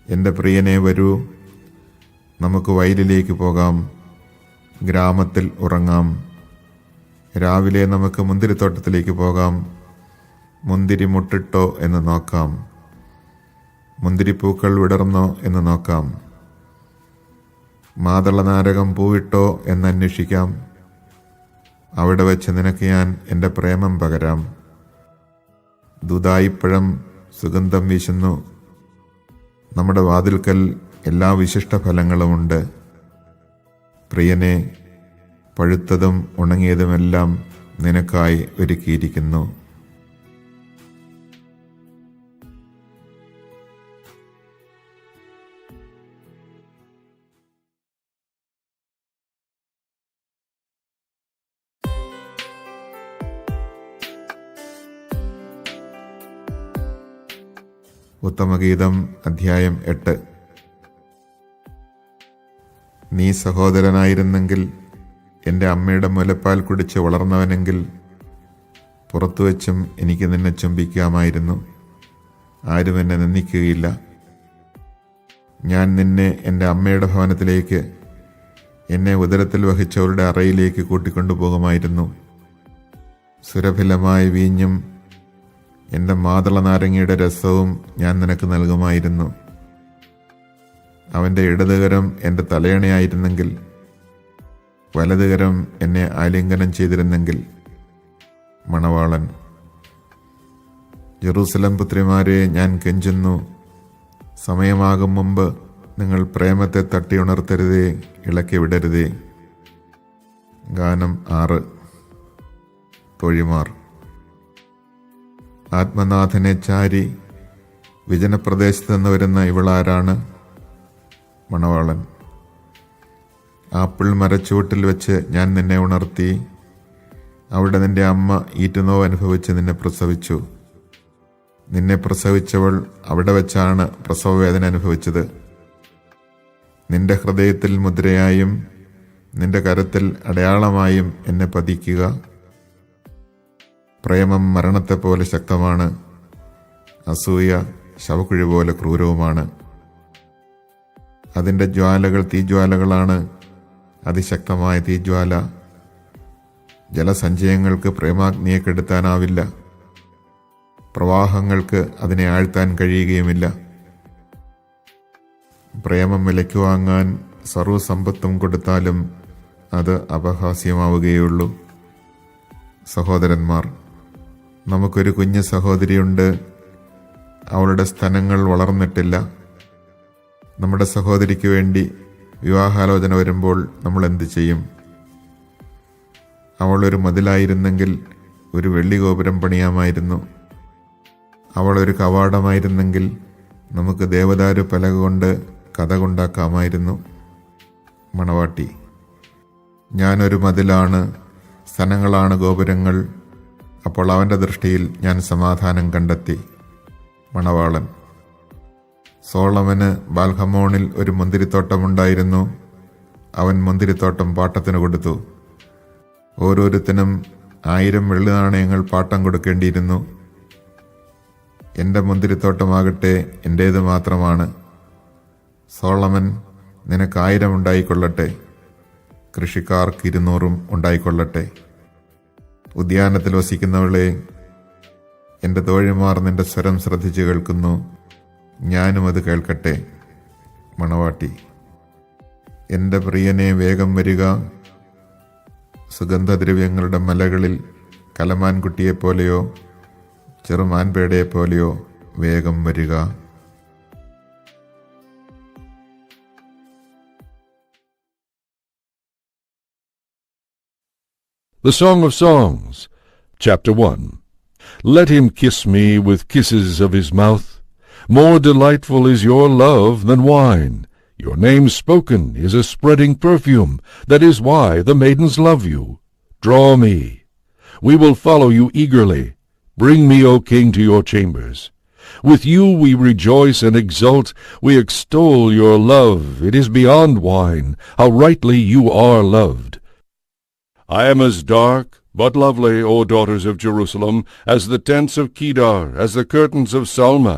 എൻ്റെ പ്രിയനെ, വരൂ, നമുക്ക് വയലിലേക്ക് പോകാം, ഗ്രാമത്തിൽ ഉറങ്ങാം. രാവിലെ നമുക്ക് മുന്തിരിത്തോട്ടത്തിലേക്ക് പോകാം, മുന്തിരി മുട്ടിട്ടോ എന്ന് നോക്കാം, മുന്തിരിപ്പൂക്കൾ വിടർന്നോ എന്ന് നോക്കാം, മാതളനാരകം പൂവിട്ടോ എന്ന് അന്വേഷിക്കാം. അവിടെ വെച്ച് നിനക്ക് ഞാൻ എൻ്റെ പ്രേമം പകരാം. ദുദായിപ്പഴം സുഗന്ധം വീശുന്നു. നമ്മുടെ വാതിൽക്കൽ എല്ലാ വിശിഷ്ട ഫലങ്ങളുമുണ്ട്. പ്രിയനെ, പഴുത്തതും ഉണങ്ങിയതുമെല്ലാം നിനക്കായി ഒരുക്കിയിരിക്കുന്നു. ഉത്തമഗീതം അധ്യായം 8. നീ സഹോദരനായിരുന്നെങ്കിൽ, എൻ്റെ അമ്മയുടെ മുലപ്പാൽ കുടിച്ച് വളർന്നവനെങ്കിൽ, പുറത്തുവച്ചും എനിക്ക് നിന്നെ ചുംബിക്കാമായിരുന്നു. ആരും എന്നെ നിന്ദിക്കുകയില്ല. ഞാൻ നിന്നെ എൻ്റെ അമ്മയുടെ ഭവനത്തിലേക്ക്, എന്നെ ഉദരത്തിൽ വഹിച്ചവരുടെ അറയിലേക്ക് കൂട്ടിക്കൊണ്ടുപോകുമായിരുന്നു. സുരഭിലമായ വീഞ്ഞും എൻ്റെ മാതള നാരങ്ങയുടെ രസവും ഞാൻ നിനക്ക് നൽകുമായിരുന്നു. അവൻ്റെ ഇടതുകരം എൻ്റെ തലയണയായിരുന്നെങ്കിൽ, വലതുകരം എന്നെ ആലിംഗനം ചെയ്തിരുന്നെങ്കിൽ. മണവാളൻ: ജെറൂസലം പുത്രിമാരെ, ഞാൻ കെഞ്ചുന്നു, സമയമാകും മുമ്പ് നിങ്ങൾ പ്രേമത്തെ തട്ടിയുണർത്തരുതേ, ഇളക്കി വിടരുതേ. ഗാനം 6. തോഴിമാർ: ആത്മനാഥനെ ചാരി വിജനപ്രദേശത്ത് നിന്ന് വരുന്ന ഇവളാരാണ്? മണവാളൻ: ആപ്പിൾ മരച്ചുവട്ടിൽ വെച്ച് ഞാൻ നിന്നെ ഉണർത്തി. അവിടെ നിന്റെ അമ്മ ഈറ്റുനോവ് അനുഭവിച്ച് നിന്നെ പ്രസവിച്ചു. നിന്നെ പ്രസവിച്ചവൾ അവിടെ വെച്ചാണ് പ്രസവവേദന അനുഭവിച്ചത്. നിന്റെ ഹൃദയത്തിൽ മുദ്രയായും നിന്റെ കരത്തിൽ അടയാളമായും എന്നെ പതിക്കുക. പ്രേമം മരണത്തെപ്പോലെ ശക്തമാണ്. അസൂയ ശവക്കുഴി പോലെ ക്രൂരവുമാണ്. അതിൻ്റെ ജ്വാലകൾ തീജ്വാലകളാണ്, അതിശക്തമായ തീജ്വാല. ജലസഞ്ചയങ്ങൾക്ക് പ്രേമാഗ്നിയെ കെടുത്താനാവില്ല, പ്രവാഹങ്ങൾക്ക് അതിനെ ആഴ്ത്താൻ കഴിയുകയുമില്ല. പ്രേമം വിലയ്ക്ക് വാങ്ങാൻ സർവ്വസമ്പത്തും കൊടുത്താലും അത് അപഹാസ്യമാവുകയുള്ളൂ. സഹോദരന്മാർ, നമുക്കൊരു കുഞ്ഞു സഹോദരിയുണ്ട്. അവളുടെ സ്തനങ്ങൾ വളർന്നിട്ടില്ല. നമ്മുടെ സഹോദരിക്ക് വേണ്ടി വിവാഹാലോചന വരുമ്പോൾ നമ്മൾ എന്ത് ചെയ്യും? അവളൊരു മതിലായിരുന്നെങ്കിൽ ഒരു വെള്ളി ഗോപുരം പണിയാമായിരുന്നു. അവളൊരു കവാടമായിരുന്നെങ്കിൽ നമുക്ക് ദേവദാരു പലക കൊണ്ട് കഥകുണ്ടാക്കാമായിരുന്നു. മണവാട്ടി: ഞാനൊരു മതിലാണ്, സ്തനങ്ങളാണ് ഗോപുരങ്ങൾ. അപ്പോൾ അവൻ്റെ ദൃഷ്ടിയിൽ ഞാൻ സമാധാനം കണ്ടെത്തി. മണവാളൻ: സോളമന് ബാൽഹമോണിൽ ഒരു മുന്തിരിത്തോട്ടമുണ്ടായിരുന്നു. അവൻ മുന്തിരിത്തോട്ടം പാട്ടത്തിന് കൊടുത്തു. ഓരോരുത്തനും 1000 വെള്ളി നാണയങ്ങൾ പാട്ടം കൊടുക്കേണ്ടിയിരുന്നു. എൻ്റെ മുന്തിരിത്തോട്ടമാകട്ടെ എൻ്റേത് മാത്രമാണ്. സോളമൻ, നിനക്ക് 1000 ഉണ്ടായിക്കൊള്ളട്ടെ, കൃഷിക്കാർക്ക് 200 ഉണ്ടായിക്കൊള്ളട്ടെ. ഉദ്യാനത്തിൽ വസിക്കുന്നവളെ, എൻ്റെ തോഴിമാർ നിന്റെ സ്വരം ശ്രദ്ധിച്ചു കേൾക്കുന്നു, ഞാനും അത് കേൾക്കട്ടെ. മണവാട്ടി: എൻ്റെ പ്രിയനെ, വേഗം വരിക. സുഗന്ധദ്രവ്യങ്ങളുടെ മലകളിൽ കലമാൻകുട്ടിയെപ്പോലെയോ ചെറുമാൻപേടയെപ്പോലെയോ വേഗം വരിക. The Song of Songs, Chapter 1. Let him kiss me with kisses of his mouth. More delightful is your love than wine. Your name spoken is a spreading perfume. That is why the maidens love you. Draw me. We will follow you eagerly. Bring me, O king, to your chambers. With you we rejoice and exult. We extol your love. It is beyond wine. How rightly you are loved. I am as dark, but lovely, O daughters of Jerusalem, as the tents of Kedar, as the curtains of Salma.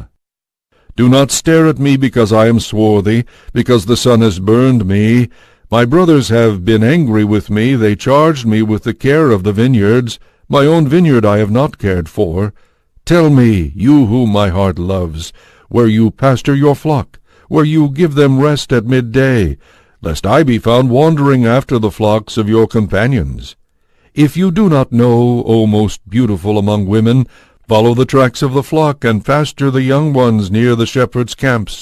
Do not stare at me because I am swarthy, because the sun has burned me. My brothers have been angry with me. They charged me with the care of the vineyards. My own vineyard I have not cared for. Tell me, you whom my heart loves, where you pasture your flock, where you give them rest at midday, lest I be found wandering after the flocks of your companions. If you do not know, O most beautiful among women, follow the tracks of the flock, and pasture the young ones near the shepherds' camps.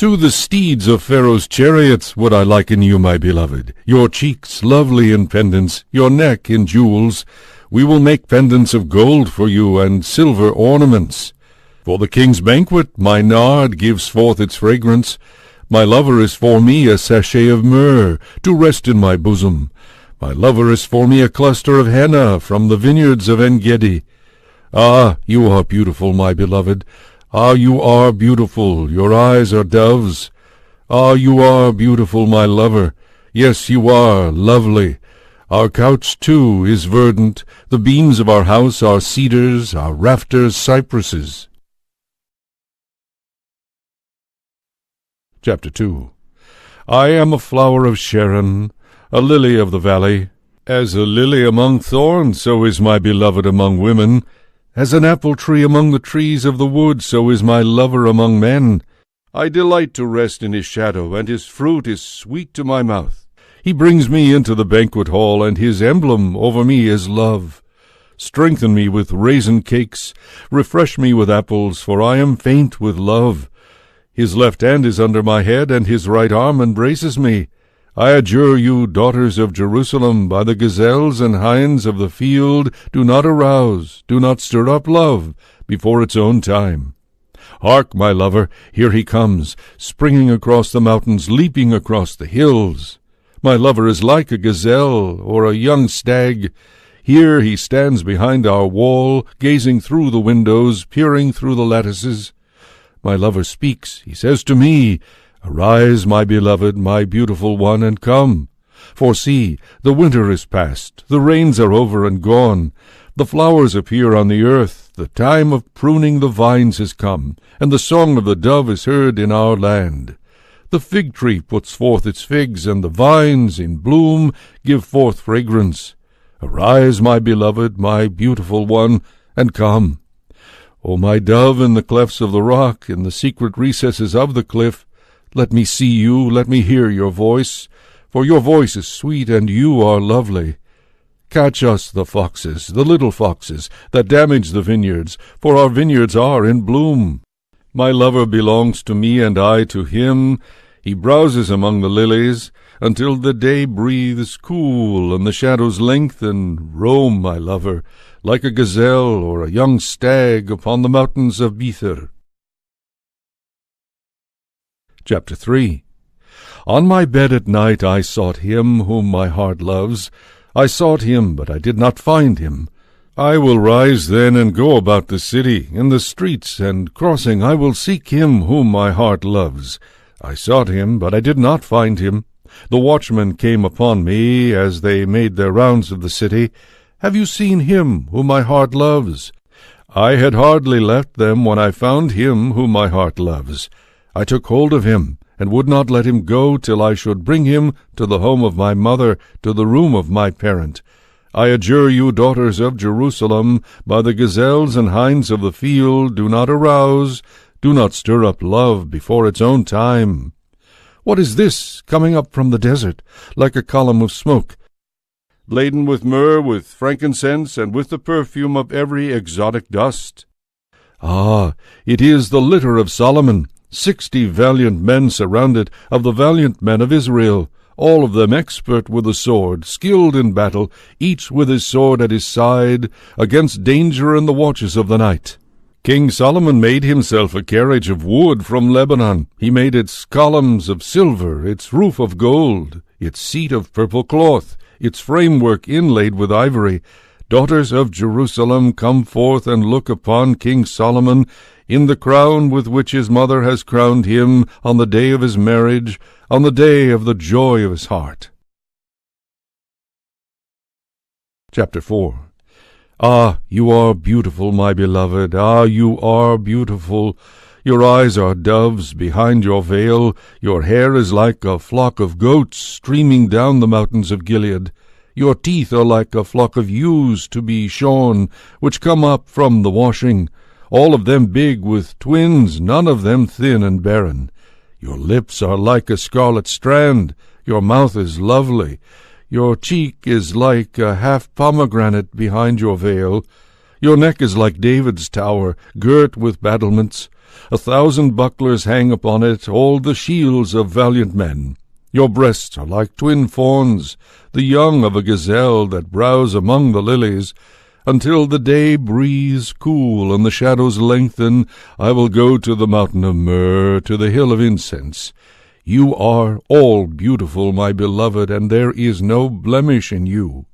To the steeds of Pharaoh's chariots would I liken you, my beloved, your cheeks lovely in pendants, your neck in jewels. We will make pendants of gold for you, and silver ornaments. For the king's banquet my nard gives forth its fragrance. My lover is for me a sachet of myrrh, to rest in my bosom. My lover is for me a cluster of henna from the vineyards of En-gedi. Ah, you are beautiful, my beloved. Ah, you are beautiful. Your eyes are doves. Ah, you are beautiful, my lover. Yes, you are lovely. Our couch, too, is verdant. The beams of our house are cedars, our rafters cypresses. Chapter 2. I am a flower of Sharon, a lily of the valley. As a lily among thorns, so is my beloved among women. As an apple tree among the trees of the wood, so is my lover among men. I delight to rest in his shadow, and his fruit is sweet to my mouth. He brings me into the banquet hall, and his emblem over me is love. Strengthen me with raisin cakes, refresh me with apples, for I am faint with love. His left hand is under my head, and his right arm embraces me. I adjure you, daughters of Jerusalem, by the gazelles and hinds of the field, do not arouse, do not stir up love before its own time. Hark, my lover, here he comes, springing across the mountains, leaping across the hills. My lover is like a gazelle or a young stag. Here he stands behind our wall, gazing through the windows, peering through the lattices. My lover speaks. He says to me, Arise, my beloved, my beautiful one, and come. For see, the winter is past, the rains are over and gone. The flowers appear on the earth, the time of pruning the vines has come, and the song of the dove is heard in our land. The fig tree puts forth its figs, and the vines in bloom give forth fragrance. Arise, my beloved, my beautiful one, and come. O my dove in the clefts of the rock, in the secret recesses of the cliff, let me see you, let me hear your voice, for your voice is sweet, and you are lovely. Catch us the foxes, the little foxes, that damage the vineyards, for our vineyards are in bloom. My lover belongs to me, and I to him. He browses among the lilies, until the day breathes cool, and the shadows lengthen. Roam, my lover, like a gazelle or a young stag upon the mountains of Bether. Chapter 3. On my bed at night I sought him whom my heart loves. I sought him, but I did not find him. I will rise then and go about the city, in the streets and crossing I will seek him whom my heart loves. I sought him, but I did not find him. The watchmen came upon me as they made their rounds of the city. Have you seen him whom my heart loves? I had hardly left them when I found him whom my heart loves. I took hold of him, and would not let him go till I should bring him to the home of my mother, to the room of my parent. I adjure you, daughters of Jerusalem, by the gazelles and hinds of the field, do not arouse, do not stir up love before its own time. What is this coming up from the desert, like a column of smoke, laden with myrrh, with frankincense, and with the perfume of every exotic dust? Ah, it is the litter of Solomon, 60 valiant men surrounded, of the valiant men of Israel, all of them expert with the sword, skilled in battle, each with his sword at his side, against danger in the watches of the night. King Solomon made himself a carriage of wood from Lebanon. He made its columns of silver, its roof of gold, its seat of purple cloth, its framework inlaid with ivory. Daughters of Jerusalem, come forth and look upon King Solomon in the crown with which his mother has crowned him on the day of his marriage, on the day of the joy of his heart. Chapter 4. Ah, you are beautiful, my beloved, ah, you are beautiful. Your eyes are doves behind your veil, your hair is like a flock of goats streaming down the mountains of Gilead. Your teeth are like a flock of ewes to be shorn, which come up from the washing, all of them big with twins, none of them thin and barren. Your lips are like a scarlet strand, your mouth is lovely, your cheek is like a half pomegranate behind your veil. Your neck is like David's tower, girt with battlements. 1,000 bucklers hang upon it, all the shields of valiant men. Your breasts are like twin fawns, the young of a gazelle that browse among the lilies. Until the day breathes cool and the shadows lengthen, I will go to the mountain of myrrh, to the hill of incense. You are all beautiful, my beloved, and there is no blemish in you.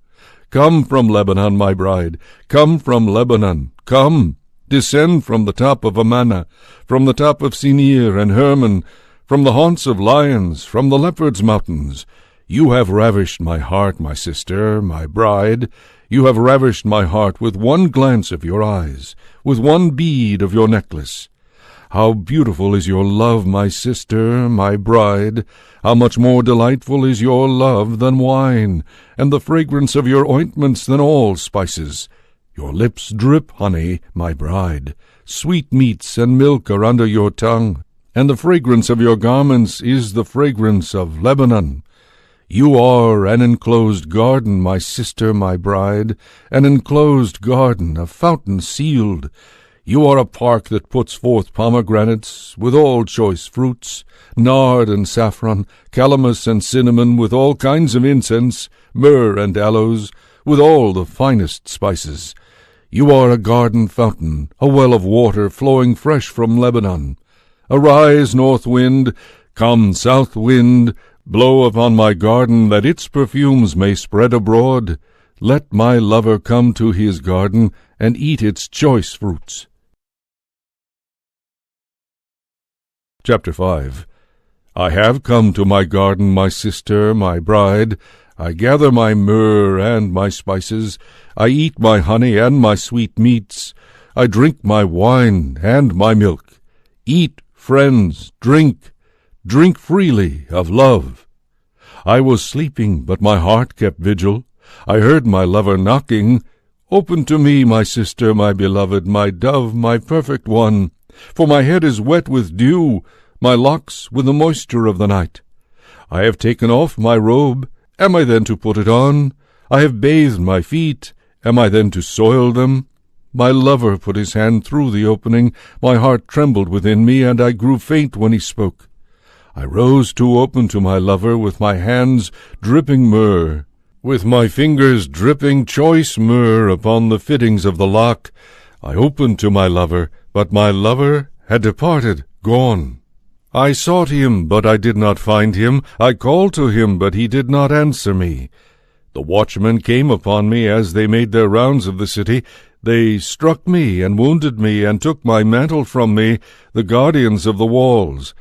Come from Lebanon, my bride, come from Lebanon, come, descend from the top of Amana, from the top of Sinir and Hermon, from the haunts of lions, from the leopards' mountains. You have ravished my heart, my sister, my bride. You have ravished my heart with one glance of your eyes, with one bead of your necklace. How beautiful is your love, my sister, my bride! How much more delightful is your love than wine, and the fragrance of your ointments than all spices. Your lips drip honey, my bride. Sweetmeats and milk are under your tongue, and the fragrance of your garments is the fragrance of Lebanon. You are an enclosed garden, my sister, my bride, an enclosed garden, a fountain sealed. You are a park that puts forth pomegranates, with all choice fruits, nard and saffron, calamus and cinnamon, with all kinds of incense, myrrh and aloes, with all the finest spices. You are a garden fountain, a well of water flowing fresh from Lebanon. Arise, north wind, come, south wind, blow upon my garden, that its perfumes may spread abroad. Let my lover come to his garden, and eat its choice fruits. Chapter 5. I have come to my garden, my sister, my bride. I gather my myrrh and my spices. I eat my honey and my sweet meats. I drink my wine and my milk. Eat, friends, drink. Drink freely of love. I was sleeping, but my heart kept vigil. I heard my lover knocking. Open to me, my sister, my beloved, my dove, my perfect one. For my head is wet with dew, my locks with the moisture of the night. I have taken off my robe. Am I then to put it on? I have bathed my feet. Am I then to soil them? My lover put his hand through the opening. My heart trembled within me, and I grew faint when he spoke. I rose to open to my lover with my hands dripping myrrh, with my fingers dripping choice myrrh upon the fittings of the lock. I opened to my lover, but my lover had departed, gone. I sought him, but I did not find him. I called to him, but he did not answer me. The watchmen came upon me as they made their rounds of the city. They struck me and wounded me and took my mantle from me, the guardians of the walls.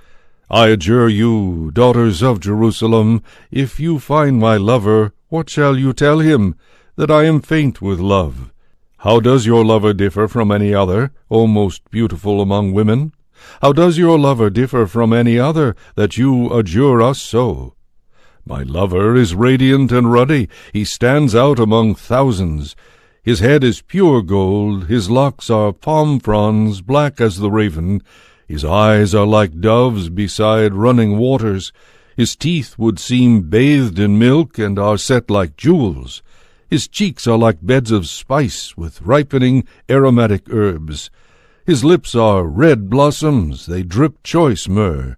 I adjure you, daughters of Jerusalem, if you find my lover, what shall you tell him? That I am faint with love. How does your lover differ from any other, O most beautiful among women? How does your lover differ from any other, that you adjure us so? My lover is radiant and ruddy. He stands out among thousands. His head is pure gold. His locks are palm fronds, black as the raven. His eyes are like doves beside running waters. His teeth would seem bathed in milk and are set like jewels. His cheeks are like beds of spice with ripening aromatic herbs. His lips are red blossoms, they drip choice myrrh.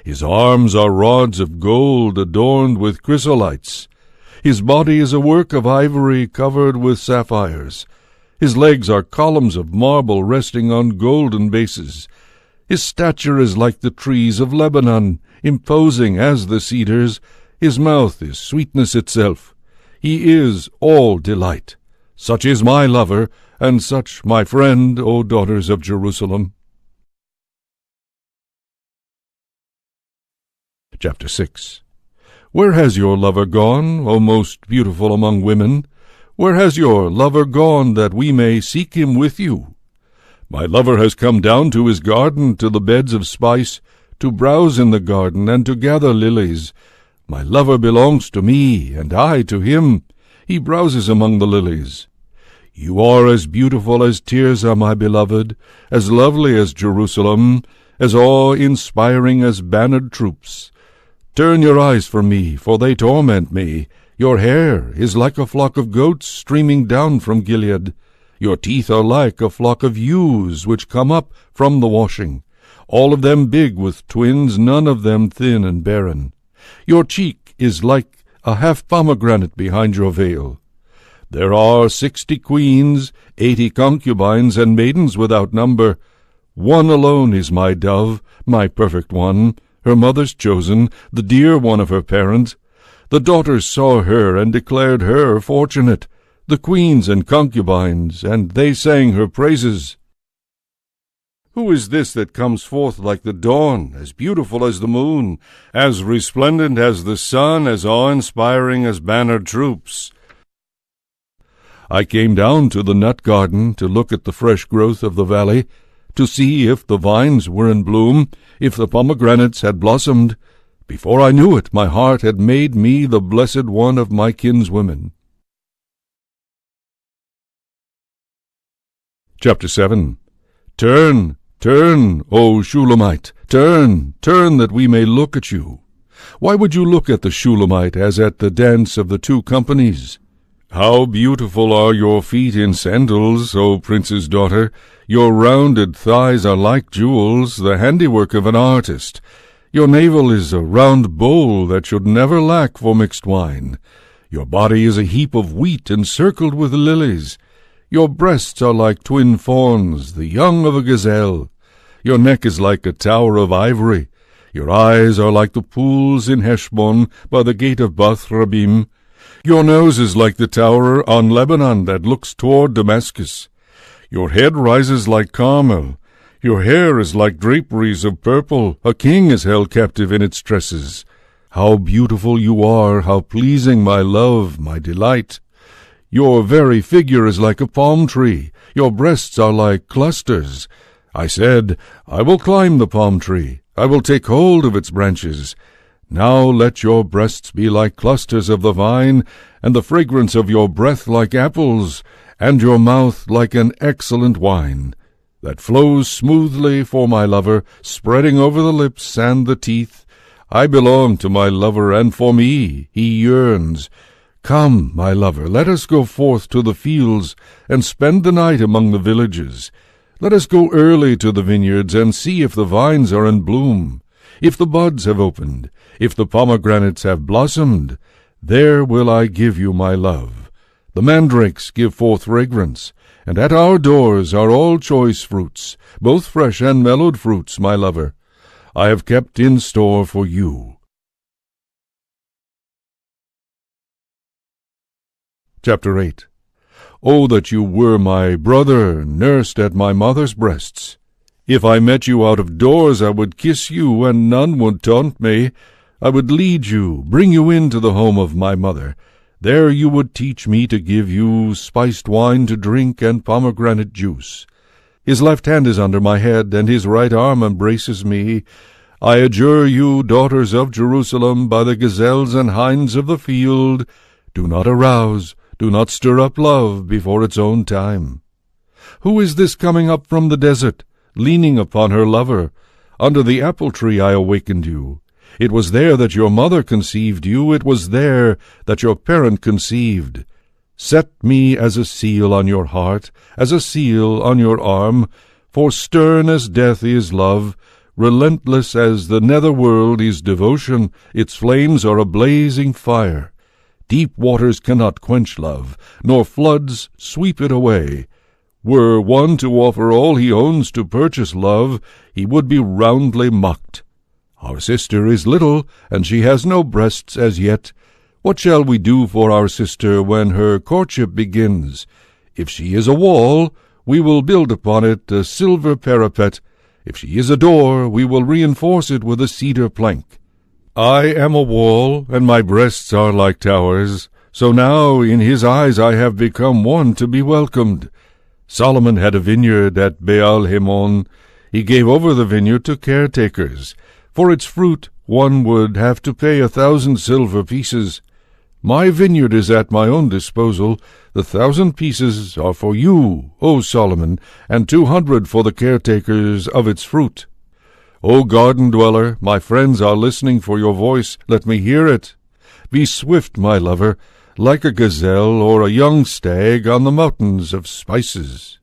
His arms are rods of gold adorned with chrysolites. His body is a work of ivory covered with sapphires. His legs are columns of marble resting on golden bases. His stature is like the trees of Lebanon, imposing as the cedars. His mouth is sweetness itself. He is all delight. Such is my lover, and such my friend, O daughters of Jerusalem. Chapter 6. Where has your lover gone, O most beautiful among women? Where has your lover gone, that we may seek him with you? My lover has come down to his garden, to the beds of spice, to browse in the garden, and to gather lilies. My lover belongs to me, and I to him. He browses among the lilies. You are as beautiful as Tirzah, my beloved, as lovely as Jerusalem, as awe-inspiring as bannered troops. Turn your eyes from me, for they torment me. Your hair is like a flock of goats streaming down from Gilead. Your teeth are like a flock of ewes which come up from the washing, all of them big with twins, none of them thin and barren. Your cheek is like a half-pomegranate behind your veil. There are 60 queens, 80 concubines, and maidens without number. One alone is my dove, my perfect one, her mother's chosen, the dear one of her parent. The daughters saw her and declared her fortunate, the queens and concubines, and they sang her praises. Who is this that comes forth like the dawn, as beautiful as the moon, as resplendent as the sun, as awe-inspiring as bannered troops? I came down to the nut garden to look at the fresh growth of the valley, to see if the vines were in bloom, if the pomegranates had blossomed. Before I knew it, my heart had made me the blessed one of my kinswomen. Chapter 7. Turn, turn, O Shulamite, turn, turn, that we may look at you. Why would you look at the Shulamite as at the dance of the two companies? How beautiful are your feet in sandals, O prince's daughter! Your rounded thighs are like jewels, the handiwork of an artist. Your navel is a round bowl that should never lack for mixed wine. Your body is a heap of wheat encircled with lilies. Your breasts are like twin fawns, the young of a gazelle. Your neck is like a tower of ivory. Your eyes are like the pools in Heshbon by the gate of Bath Rabbim. Your nose is like the tower on Lebanon that looks toward Damascus. Your head rises like Carmel. Your hair is like draperies of purple. A king is held captive in its tresses. How beautiful you are, how pleasing, my love, my delight! Your very figure is like a palm tree, your breasts are like clusters. I said, I will climb the palm tree, I will take hold of its branches. Now let your breasts be like clusters of the vine, and the fragrance of your breath like apples, and your mouth like an excellent wine, that flows smoothly for my lover, spreading over the lips and the teeth. I belong to my lover, and for me he yearns. Come, my lover, let us go forth to the fields, and spend the night among the villages. Let us go early to the vineyards, and see if the vines are in bloom, if the buds have opened, if the pomegranates have blossomed. There will I give you my love. The mandrakes give forth fragrance, and at our doors are all choice fruits, both fresh and mellowed fruits, my lover, I have kept in store for you. Chapter 8. Oh, that you were my brother, nursed at my mother's breasts! If I met you out of doors, I would kiss you, and none would taunt me. I would lead you, bring you into the home of my mother. There you would teach me to give you spiced wine to drink and pomegranate juice. His left hand is under my head, and his right arm embraces me. I adjure you, daughters of Jerusalem, by the gazelles and hinds of the field, do not arouse, do not stir up love before its own time. Who is this coming up from the desert, leaning upon her lover? Under the apple tree I awakened you. It was there that your mother conceived you, it was there that your parent conceived. Set me as a seal on your heart, as a seal on your arm, for stern as death is love, relentless as the nether world is devotion, its flames are a blazing fire. Deep waters cannot quench love, nor floods sweep it away. Were one to offer all he owns to purchase love, he would be roundly mocked. Our sister is little, and she has no breasts as yet. What shall we do for our sister when her courtship begins? If she is a wall, we will build upon it a silver parapet. If she is a door, we will reinforce it with a cedar plank. I am a wall, and my breasts are like towers. So now in his eyes I have become one to be welcomed. Solomon had a vineyard at Baal-Hamon. He gave over the vineyard to caretakers. For its fruit one would have to pay 1,000 silver pieces. My vineyard is at my own disposal. The 1,000 pieces are for you, O Solomon, and 200 for the caretakers of its fruit. O garden-dweller, my friends are listening for your voice. Let me hear it. Be swift, my lover, like a gazelle or a young stag on the mountains of spices.